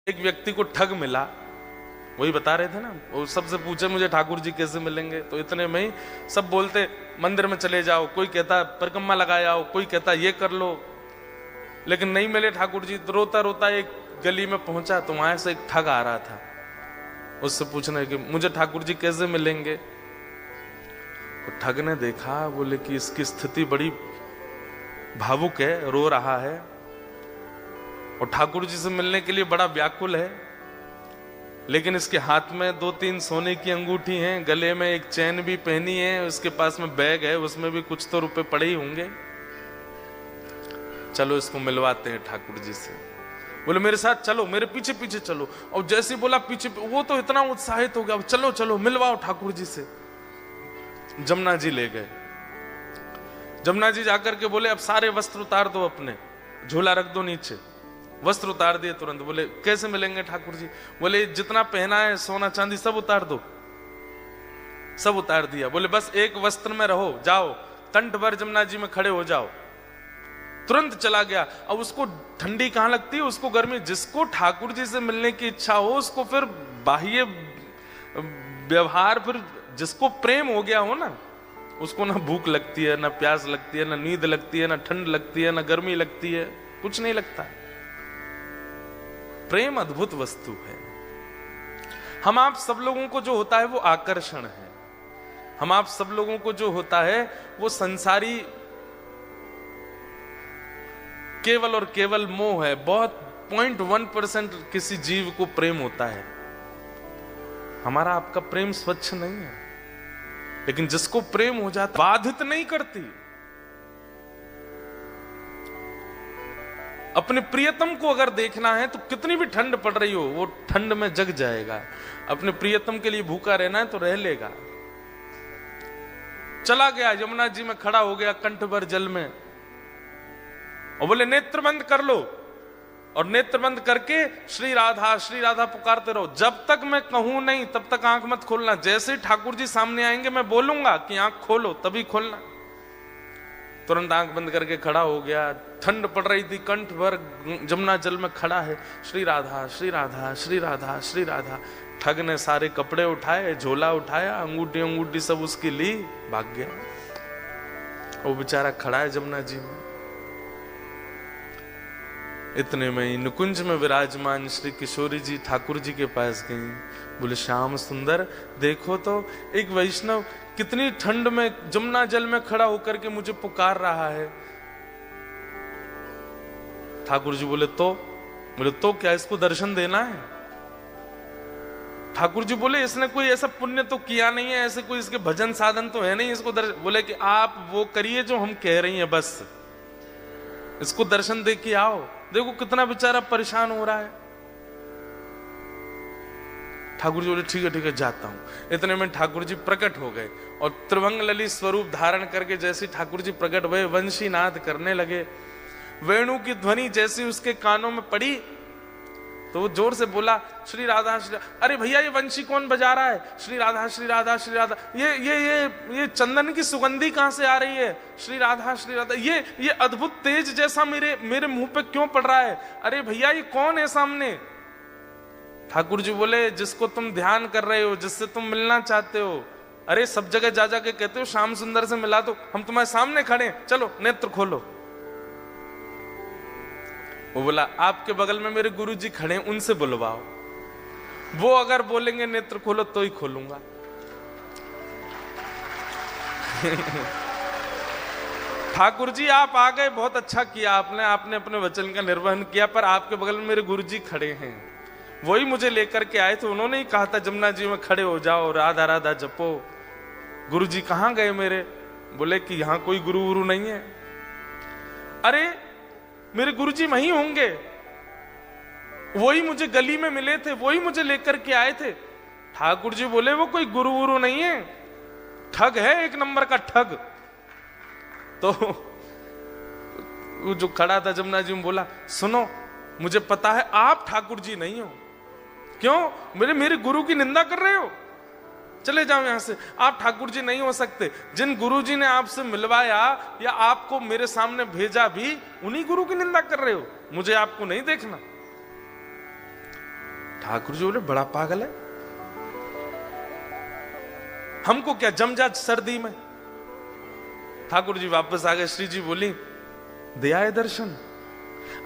एक व्यक्ति को ठग मिला, वही बता रहे थे ना, वो सबसे पूछे मुझे ठाकुर जी कैसे मिलेंगे, तो इतने में ही सब बोलते मंदिर में चले जाओ, कोई कहता परिक्रमा लगा आओ, कोई कहता ये कर लो, लेकिन नहीं मिले ठाकुर जी। तो रोता रोता एक गली में पहुंचा, तो वहां से एक ठग आ रहा था, उससे पूछने कि मुझे ठाकुर जी कैसे मिलेंगे। तो ठग ने देखा, बोले कि इसकी स्थिति बड़ी भावुक है, रो रहा है और ठाकुर जी से मिलने के लिए बड़ा व्याकुल है, लेकिन इसके हाथ में 2-3 सोने की अंगूठी हैं, गले में एक चैन भी पहनी है, उसके पास में बैग है, उसमें भी कुछ तो रुपए पड़े ही होंगे, चलो इसको मिलवाते हैं ठाकुर जी से। बोले मेरे साथ चलो, मेरे पीछे पीछे चलो। और जैसे ही बोला पीछे, वो तो इतना उत्साहित हो गया, चलो चलो मिलवाओ ठाकुर जी से। जमुना जी ले गए। जमुना जी जाकर के बोले अब सारे वस्त्र उतार दो, अपने झोला रख दो नीचे। वस्त्र उतार दिए तुरंत। बोले कैसे मिलेंगे ठाकुर जी? बोले जितना पहना है सोना चांदी सब उतार दो। सब उतार दिया। बोले बस एक वस्त्र में रहो, जाओ कंठ भर जमुना जी में खड़े हो जाओ। तुरंत चला गया। अब उसको ठंडी कहां लगती है, उसको गर्मी। जिसको ठाकुर जी से मिलने की इच्छा हो, उसको फिर बाह्य व्यवहार, फिर जिसको प्रेम हो गया हो ना, उसको ना भूख लगती है, ना प्यास लगती है, ना नींद लगती है, ना ठंड लगती है, ना गर्मी लगती है, कुछ नहीं लगता। प्रेम अद्भुत वस्तु है। हम आप सब लोगों को जो होता है वो आकर्षण है। हम आप सब लोगों को जो होता है वो संसारी केवल और केवल मोह है। बहुत 0.1% किसी जीव को प्रेम होता है। हमारा आपका प्रेम स्वच्छ नहीं है, लेकिन जिसको प्रेम हो जाता बाधित नहीं करती। अपने प्रियतम को अगर देखना है तो कितनी भी ठंड पड़ रही हो, वो ठंड में जग जाएगा। अपने प्रियतम के लिए भूखा रहना है तो रह लेगा। चला गया, यमुना जी में खड़ा हो गया कंठ भर जल में, और बोले नेत्र बंद कर लो। और नेत्र बंद करके श्री राधा पुकारते रहो। जब तक मैं कहूं नहीं तब तक आंख मत खोलना। जैसे ही ठाकुर जी सामने आएंगे मैं बोलूंगा कि आंख खोलो, तभी खोलना। तुरंत आंख बंद करके खड़ा हो गया। ठंड पड़ रही थी, कंठ भर जमुना जल में खड़ा है। श्री राधा श्री राधा श्री राधा श्री राधा। ठग ने सारे कपड़े उठाए, झोला उठाया, अंगूठी सब उसकी ली, भाग गया। वो बेचारा खड़ा है जमुना जी में। इतने में ही नुकुंज में विराजमान श्री किशोरी जी ठाकुर जी के पास गई। बोले श्याम सुंदर, देखो तो एक वैष्णव कितनी ठंड में जमुना जल में खड़ा होकर के मुझे पुकार रहा है। ठाकुर जी बोले तो क्या इसको दर्शन देना है? ठाकुर जी बोले इसने कोई ऐसा पुण्य तो किया नहीं है, ऐसे कोई इसके भजन साधन तो है नहीं, इसको दर्शन। बोले कि आप वो करिए जो हम कह रही हैं, बस इसको दर्शन दे के आओ। देखो कितना बेचारा परेशान हो रहा है। ठाकुर जी बोले ठीक है जाता हूं। इतने में ठाकुर जी प्रकट हो गए और त्रिभंग ललित स्वरूप धारण करके जैसे ठाकुर जी प्रकट हुए, वंशी नाद करने लगे। वेणु की ध्वनि जैसी उसके कानों में पड़ी तो वो जोर से बोला श्री राधा श्री। अरे भैया ये वंशी कौन बजा रहा है? श्री राधा श्री राधा श्री राधा। ये चंदन की सुगंधी कहां से आ रही है? श्री राधा श्री राधा। ये अद्भुत तेज जैसा मेरे मुंह पे क्यों पड़ रहा है? अरे भैया ये कौन है सामने? ठाकुर जी बोले जिसको तुम ध्यान कर रहे हो, जिससे तुम मिलना चाहते हो। अरे सब जगह जा के कहते हो श्याम सुंदर से मिला दो, हम तुम्हारे सामने खड़े, चलो नेत्र खोलो। वो बोला आपके बगल में मेरे गुरु जी खड़े, उनसे बुलवाओ, वो अगर बोलेंगे नेत्र खोलो तो ही खोलूंगा। ठाकुर जी आप आ गए, बहुत अच्छा किया आपने अपने वचन का निर्वहन किया, पर आपके बगल में मेरे गुरु जी खड़े हैं, वही मुझे लेकर के आए थे। उन्होंने ही कहा था जमुना जी में खड़े हो जाओ, राधा राधा जपो। गुरु जी कहां गए मेरे? बोले कि यहां कोई गुरु गुरु नहीं है। अरे मेरे गुरुजी वहीं होंगे, वही मुझे गली में मिले थे, वही मुझे लेकर के आए थे। ठाकुर जी बोले वो कोई गुरु गुरु नहीं है, ठग है, एक नंबर का ठग। तो वो जो खड़ा था जमुना जी में बोला सुनो, मुझे पता है आप ठाकुर जी नहीं हो। क्यों? मेरे गुरु की निंदा कर रहे हो? चले जाओ यहां से, आप ठाकुर जी नहीं हो सकते। जिन गुरु जी ने आपसे मिलवाया या आपको मेरे सामने भेजा भी, उन्हीं गुरु की निंदा कर रहे हो, मुझे आपको नहीं देखना। ठाकुर जी बोले बड़ा पागल है, हमको क्या जम जा सर्दी में। ठाकुर जी वापस आ गए। श्री जी बोली दे आए दर्शन।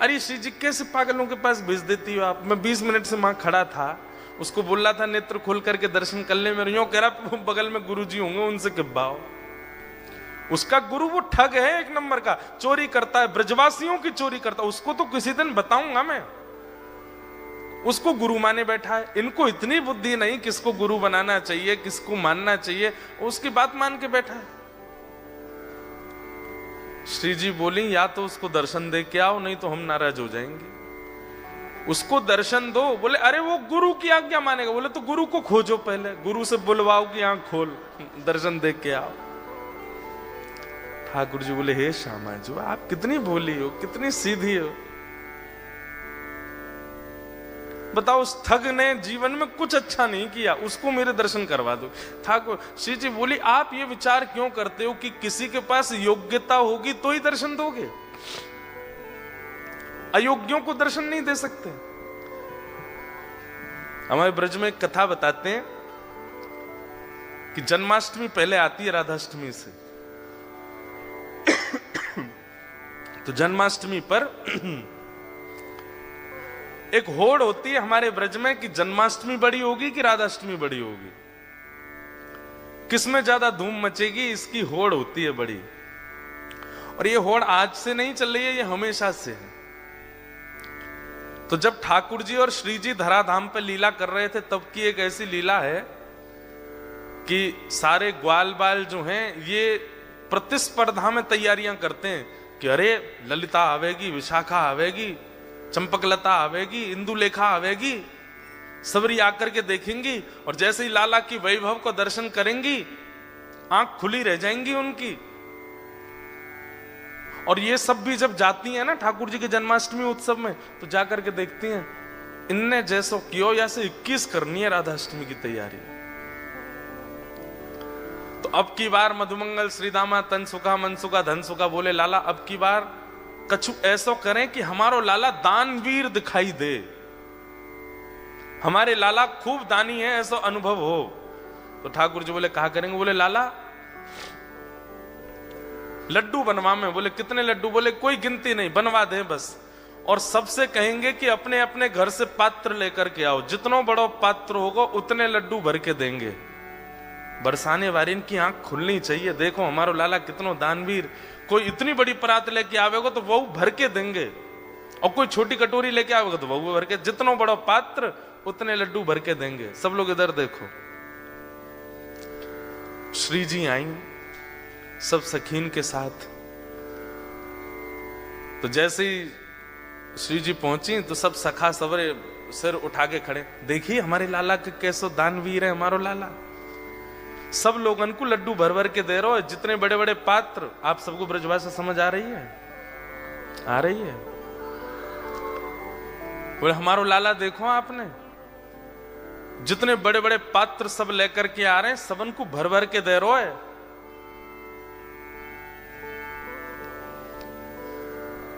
अरे श्री जी कैसे पागलों के पास भेज देती हो आप, मैं 20 मिनट से वहां खड़ा था, उसको बोल रहा था नेत्र खोल करके दर्शन कर ले, मेरे यूं कह रहा बगल में गुरु जी होंगे उनसे किब्बाओ। उसका गुरु वो ठग है, एक नंबर का चोरी करता है, ब्रजवासियों की चोरी करता है। उसको तो किसी दिन बताऊंगा मैं, उसको गुरु माने बैठा है। इनको इतनी बुद्धि नहीं किसको गुरु बनाना चाहिए, किसको मानना चाहिए, उसकी बात मान के बैठा है। श्री जी बोली या तो उसको दर्शन दे के आओ, नहीं तो हम नाराज हो जाएंगे। उसको दर्शन दो। बोले अरे वो गुरु की आज्ञा मानेगा। बोले तो गुरु को खोजो, पहले गुरु से बुलवाओ कि आंख खोल, दर्शन दे के आओ। ठाकुर जी बोले हे श्यामा जी आप कितनी भोली हो, कितनी सीधी हो, बताओ उस ठग ने जीवन में कुछ अच्छा नहीं किया, उसको मेरे दर्शन करवा दो। ठाकुर श्री जी बोली आप ये विचार क्यों करते हो कि किसी के पास योग्यता होगी तो ही दर्शन दोगे, अयोग्यों को दर्शन नहीं दे सकते। हमारे ब्रज में एक कथा बताते हैं कि जन्माष्टमी पहले आती है राधाष्टमी से। तो जन्माष्टमी पर एक होड़ होती है हमारे ब्रज में कि जन्माष्टमी बड़ी होगी कि राधाष्टमी बड़ी होगी, किसमें ज्यादा धूम मचेगी, इसकी होड़ होती है बड़ी। और ये होड़ आज से नहीं चल रही है, ये हमेशा से है। तो जब ठाकुर जी और श्री जी धराधाम पे लीला कर रहे थे तब की एक ऐसी लीला है कि सारे ग्वाल बाल जो हैं ये प्रतिस्पर्धा में तैयारियां करते हैं कि अरे ललिता आवेगी, विशाखा आवेगी, चंपकलता आवेगी, इंदुलेखा आवेगी, सबरी आकर के देखेंगी और जैसे ही लाला की वैभव को दर्शन करेंगी आंख खुली रह जाएंगी उनकी। और ये सब भी जब जाती हैं ना ठाकुर जी के जन्माष्टमी उत्सव में तो जाकर के देखती हैं इनने जैसो क्यों या से 21 करनी है राधाष्टमी की तैयारी। तो अब की बार मधुमंगल श्रीदामा तन सुखा मन सुखा धन सुखा बोले लाला अब की बार कछु ऐसो करें कि हमारो लाला दानवीर दिखाई दे, हमारे लाला खूब दानी है ऐसा अनुभव हो। तो ठाकुर जी बोले कहा करेंगे। बोले लाला लड्डू बनवा में। बोले कितने लड्डू? बोले कोई गिनती नहीं, बनवा दें बस। और सबसे कहेंगे कि अपने अपने घर से पात्र लेकर के आओ, जितना बड़ा पात्र होगा उतने लड्डू भर के देंगे। बरसाने वारिन की आंख खुलनी चाहिए, देखो हमारो लाला कितनो दानवीर, कोई इतनी बड़ी परात लेके आवेगा तो वो भर के देंगे, और कोई छोटी कटोरी लेके आवेगा तो वो भर के, जितना बड़ा पात्र उतने लड्डू भर के देंगे। सब लोग इधर देखो। श्री जी आई सब सखीन के साथ। तो जैसे ही श्री जी पहुंची तो सब सखा सवरे सिर उठा के खड़े, देखिए हमारे लाला के कैसो दानवीर है हमारो लाला। सब लोगन को लड्डू भर भर के दे रहे हो, जितने बड़े बड़े पात्र। आप सबको ब्रजभाषा समझ आ रही है? आ रही है? बोले हमारो लाला देखो आपने, जितने बड़े बड़े पात्र सब लेकर के आ रहे हैं, सबन को भर भर के दे रहे है।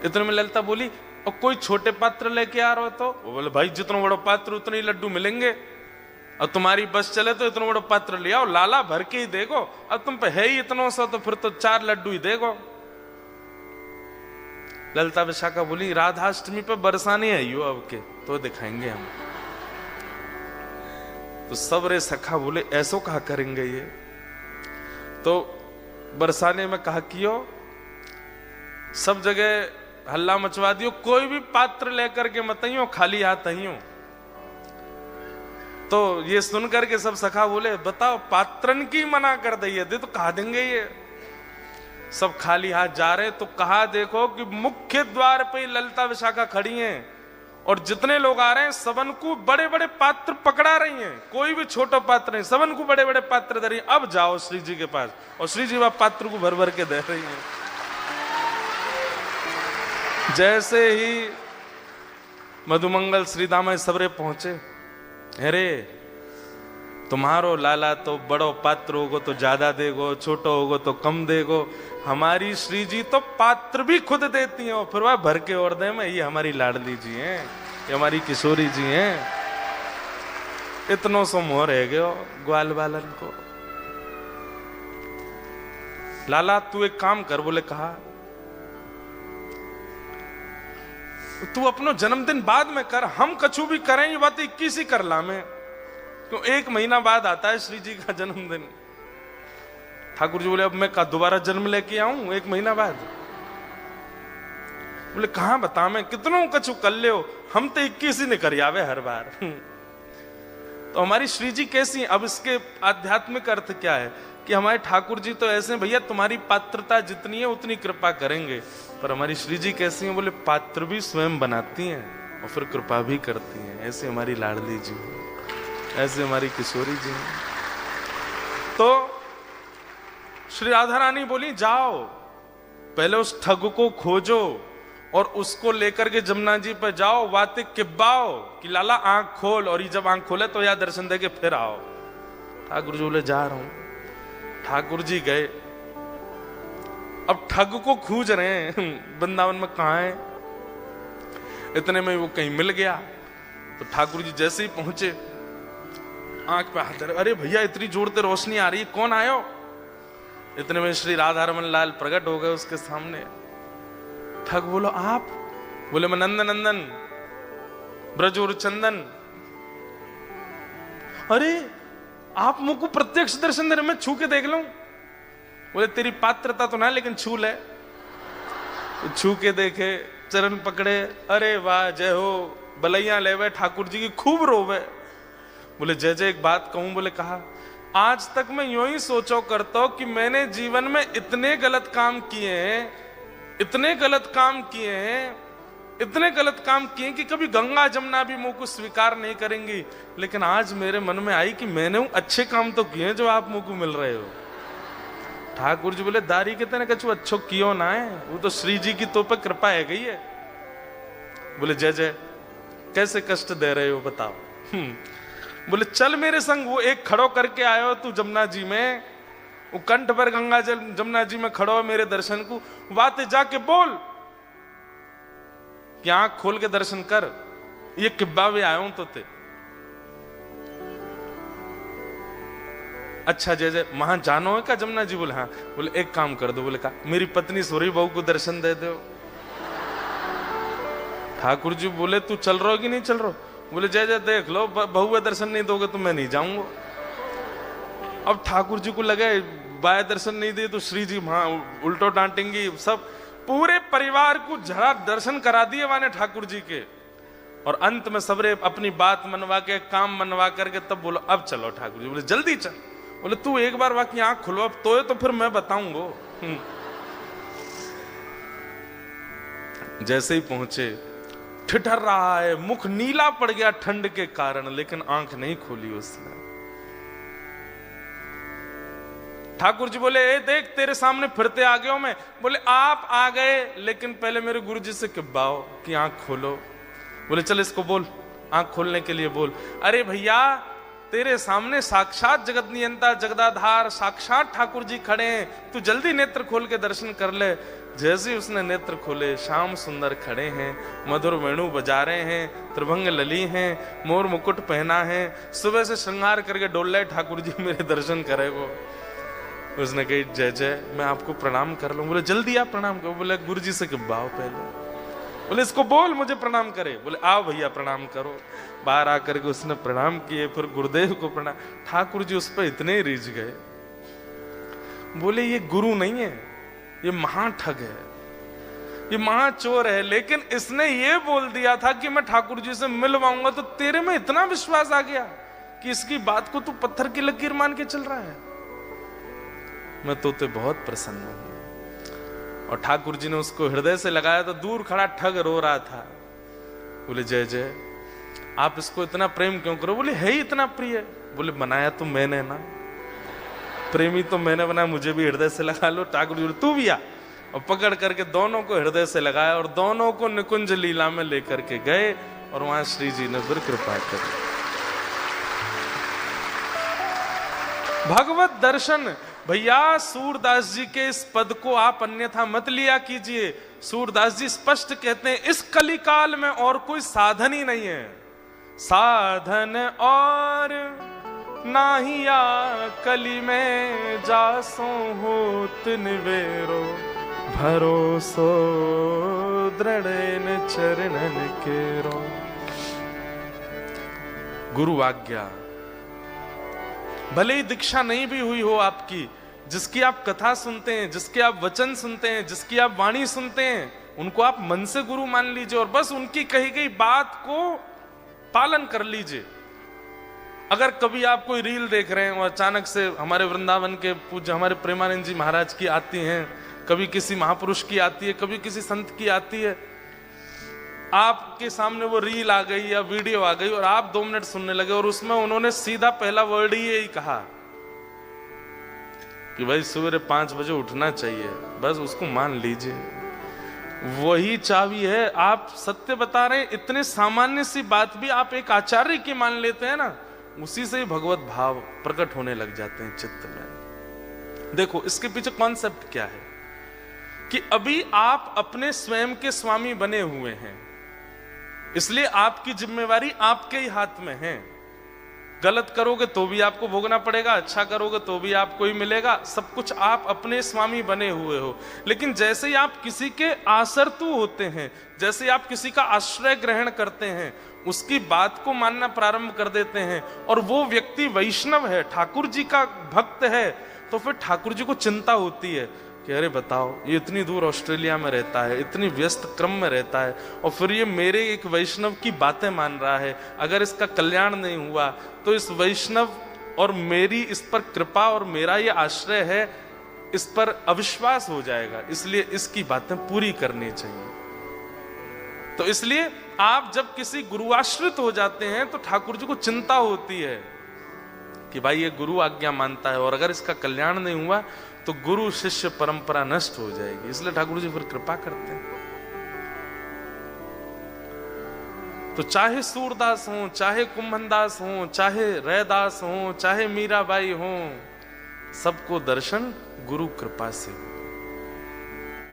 इतने में ललिता बोली और कोई छोटे पात्र लेके आ रहे हो तो? वो बोले भाई जितना बड़ा पात्र उतने ही लड्डू मिलेंगे, और तुम्हारी बस चले तो इतना बड़ा पात्र ले आओ, लाला भर के ही देखो। अब तुम पे है ही इतना सा तो फिर तो 4 लड्डू ही देखो। ललिता विशाखा बोली राधाष्टमी पे बरसाने आई हो अब के तो दिखाएंगे हम। तो सब रे सखा बोले ऐसो कहा करेंगे ये? तो बरसाने में कहा कियो, सब जगह हल्ला मचवा दियो, कोई भी पात्र लेकर के मत आइयो, खाली हाथ आइयो। तो ये सुनकर के सब सखा बोले बताओ पात्रन की मना कर दे तो कहा देंगे ये? सब खाली हाथ जा रहे। तो कहा देखो कि मुख्य द्वार पे ललिता विशाखा खड़ी हैं और जितने लोग आ रहे हैं सबन को बड़े बड़े पात्र पकड़ा रही हैं, कोई भी छोटा पात्र नहीं, सबन को बड़े बड़े पात्र दे रही हैं। अब जाओ श्री जी के पास, और श्री जी वह पात्र को भर भर के दे रही हैं। जैसे ही मधुमंगल श्रीदामा सबरे पहुंचे, अरे तुम्हारो लाला तो बड़ो पात्र होगो तो ज्यादा देगो, छोटो होगो तो कम देगो, हमारी श्री जी तो पात्र भी खुद देती हैं और फिर वह भर के और दे में। ये हमारी लाडली जी हैं, ये हमारी किशोरी जी हैं। इतनो सो मोह रह गयो ग्वाल बालन को। लाला तू एक काम कर, बोले कहा, तू अपनो जन्मदिन बाद में कर, हम कछु भी करें, ये बात 21 ही कर ला में, क्यों 1 महीना बाद आता है श्री जी का जन्मदिन। ठाकुर जी बोले अब मैं का दोबारा जन्म लेके आऊं 1 महीना बाद? बोले कहां बता मैं कितनों कछु कर ले हो, हम तो 21 ही नहीं कर आवे हर बार। तो हमारी श्री जी कैसी? अब इसके आध्यात्मिक अर्थ क्या है कि हमारे ठाकुर जी तो ऐसे भैया तुम्हारी पात्रता जितनी है उतनी कृपा करेंगे, पर हमारी श्री जी कैसी हैं? बोले पात्र भी स्वयं बनाती हैं और फिर कृपा भी करती हैं। ऐसे हमारी लाडली जी, ऐसे हमारी किशोरी जी। तो श्री राधा रानी बोली जाओ पहले उस ठग को खोजो और उसको लेकर के जमुना जी पर जाओ, बातें किब्बाओ कि लाला आंख खोल, और ये जब आंख खोले तो या दर्शन दे के फिर आओ। ठाकुर जी बोले जा रहा हूं। ठाकुर जी गए, अब ठग को खोज रहे हैं वृंदावन में कहां है। इतने में वो कहीं मिल गया, तो ठाकुर जी जैसे ही पहुंचे आंख पे हाथ धरे, अरे भैया इतनी जोर से रोशनी आ रही है, कौन आयो? इतने में श्री राधा रमन लाल प्रकट हो गए उसके सामने। ठग बोलो आप? बोले मैं नंदन नंदन ब्रजूर चंदन। अरे आप मुझको प्रत्यक्ष दर्शन दे रहे, मैं छू के देख लूं? बोले तेरी पात्रता तो ना, लेकिन छू ले। तो छू के देखे, चरण पकड़े, अरे वाह जय हो, बलैया लेवे ठाकुर जी की खूब रोवे। बोले जय जय एक बात कहूं? बोले कहा, आज तक मैं यूं ही सोचो करता हूं कि मैंने जीवन में इतने गलत काम किए हैं, इतने गलत काम किए हैं, इतने गलत काम किए कि कभी गंगा जमुना भी मुंह को स्वीकार नहीं करेंगी, लेकिन आज मेरे मन में आई कि मैंने अच्छे काम तो किए जो आप मुंह को मिल रहे हो। ठाकुर जी बोले दारी के तेने कछु अच्छो कियो ना है, वो तो श्री जी की तो पे कृपा है गई है। बोले जय जय कैसे कष्ट दे रहे हो बताओ? बोले चल मेरे संग, वो एक खड़ो करके आयो तू जमुना जी में, वो कंठ पर गंगा जल जमुना जी में खड़ो है मेरे दर्शन को, बातें जाके बोल कि आंख खोल के दर्शन कर, ये किब्बा भी आया हूं तो ते। अच्छा जय जय वहां जानो है क्या जमुना जी? बोले हाँ। बोले एक काम कर दो। बोले का? मेरी पत्नी सोरी बहू को दर्शन दे दो। ठाकुर जी बोले तू चल रहा हो कि नहीं चल रहा? बोले जय जय देख लो, बहू दर्शन नहीं दोगे तो मैं नहीं जाऊंगा। अब ठाकुर जी को लगे बाय दर्शन नहीं दिए तो श्री जी वहां उल्टो डांटेंगी, सब पूरे परिवार को जरा दर्शन करा दिए माने ठाकुर जी के, और अंत में सबरे अपनी बात मनवा के काम मनवा करके तब बोलो अब चलो। ठाकुर जी बोले जल्दी चल। बोले तू एक बार बाकी आंख खुलो अब तो फिर मैं बताऊंगा। जैसे ही पहुंचे ठिठर रहा है, मुख नीला पड़ गया ठंड के कारण, लेकिन आंख नहीं खोली उसने। ठाकुर जी बोले ए देख तेरे सामने फिरते आ गया मैं। बोले आप आ गए, लेकिन पहले मेरे गुरु जी से किब्बाओ कि आंख खोलो। बोले चल इसको बोल, आंख खोलने के लिए बोल। अरे भैया तेरे सामने साक्षात जगत नियंता जगदाधार साक्षात ठाकुर जी खड़े हैं, तू जल्दी नेत्र खोल के दर्शन कर ले। जैसे ही उसने नेत्र खोले, श्याम सुंदर खड़े हैं, मधुर वेणु बजा रहे हैं, त्रिभंग लली हैं, मोर मुकुट पहना है, सुबह से श्रृंगार करके डोल रहे ठाकुर जी मेरे दर्शन करे वो। उसने कही जय जय मैं आपको प्रणाम कर लूं। बोले जल्दी आप प्रणाम करो। बोले गुरु जी से किब्बाओ पहले। बोले इसको बोल मुझे प्रणाम करे। बोले आओ भैया प्रणाम करो। बाहर आकर के उसने प्रणाम किए, फिर गुरुदेव को प्रणाम। ठाकुर जी उस पर इतने रिझ गए, बोले ये गुरु नहीं है, ये महाठग है, ये महाचोर है, लेकिन इसने ये बोल दिया था कि मैं ठाकुर जी से मिलवाऊंगा, तो तेरे में इतना विश्वास आ गया कि इसकी बात को तू पत्थर की लकीर मान के चल रहा है। मैं तो बहुत प्रसन्न हूं। और ठाकुर जी ने उसको हृदय से लगाया तो दूर खड़ा ठग रो रहा था। बोले जय जय आप इसको इतना प्रेम क्यों करो? बोले है ही इतना प्रिय। बोले बनाया तो मैंने ना, प्रेमी तो मैंने बनाया, मुझे भी हृदय से लगा लो। ठाकुर जी तू भी आ, और पकड़ करके दोनों को हृदय से लगाया और दोनों को निकुंज लीला में लेकर के गए, और वहां श्री जी ने फिर कृपा करी। भगवत दर्शन भैया, सूरदास जी के इस पद को आप अन्यथा मत लिया कीजिए। सूरदास जी स्पष्ट कहते हैं इस कलिकाल में और कोई साधन ही नहीं है, साधन और नाहिया कली में जासो होत निवेरो, भरोसो दृढ़ चरणन केरो। गुरु आज्ञा, भले ही दीक्षा नहीं भी हुई हो आपकी, जिसकी आप कथा सुनते हैं, जिसके आप वचन सुनते हैं, जिसकी आप वाणी सुनते हैं, उनको आप मन से गुरु मान लीजिए और बस उनकी कही गई बात को पालन कर लीजिए। अगर कभी आप कोई रील देख रहे हैं और अचानक से हमारे वृंदावन के पूज्य हमारे प्रेमानंद जी महाराज की आती हैं, कभी किसी महापुरुष की आती है, कभी किसी संत की आती है, आपके सामने वो रील आ गई या वीडियो आ गई और आप 2 मिनट सुनने लगे और उसमें उन्होंने सीधा पहला वर्ड ही यही कहा कि भाई सवेरे 5 बजे उठना चाहिए, बस उसको मान लीजिए। वही चाबी है। आप सत्य बता रहे हैं, इतने सामान्य सी बात भी आप एक आचार्य की मान लेते हैं ना, उसी से ही भगवत भाव प्रकट होने लग जाते हैं चित्त में। देखो इसके पीछे कॉन्सेप्ट क्या है कि अभी आप अपने स्वयं के स्वामी बने हुए हैं, इसलिए आपकी जिम्मेवारी आपके ही हाथ में है। गलत करोगे तो भी आपको भोगना पड़ेगा, अच्छा करोगे तो भी आपको ही मिलेगा, सब कुछ आप अपने स्वामी बने हुए हो। लेकिन जैसे ही आप किसी के आसरतु होते हैं, जैसे आप किसी का आश्रय ग्रहण करते हैं, उसकी बात को मानना प्रारंभ कर देते हैं और वो व्यक्ति वैष्णव है, ठाकुर जी का भक्त है, तो फिर ठाकुर जी को चिंता होती है कि अरे बताओ, ये इतनी दूर ऑस्ट्रेलिया में रहता है, इतनी व्यस्त क्रम में रहता है और फिर ये मेरे एक वैष्णव की बातें मान रहा है। अगर इसका कल्याण नहीं हुआ तो इस वैष्णव और मेरी इस पर कृपा और मेरा ये आश्रय है, इस पर अविश्वास हो जाएगा, इसलिए इसकी बातें पूरी करनी चाहिए। तो इसलिए आप जब किसी गुरुआश्रित हो जाते हैं तो ठाकुर जी को चिंता होती है कि भाई ये गुरु आज्ञा मानता है और अगर इसका कल्याण नहीं हुआ तो गुरु शिष्य परंपरा नष्ट हो जाएगी, इसलिए ठाकुर जी फिर कृपा करते हैं। तो चाहे सूरदास हो, चाहे कुंभनदास हो, चाहे रैदास हो, चाहे मीराबाई हो, सबको दर्शन गुरु कृपा से।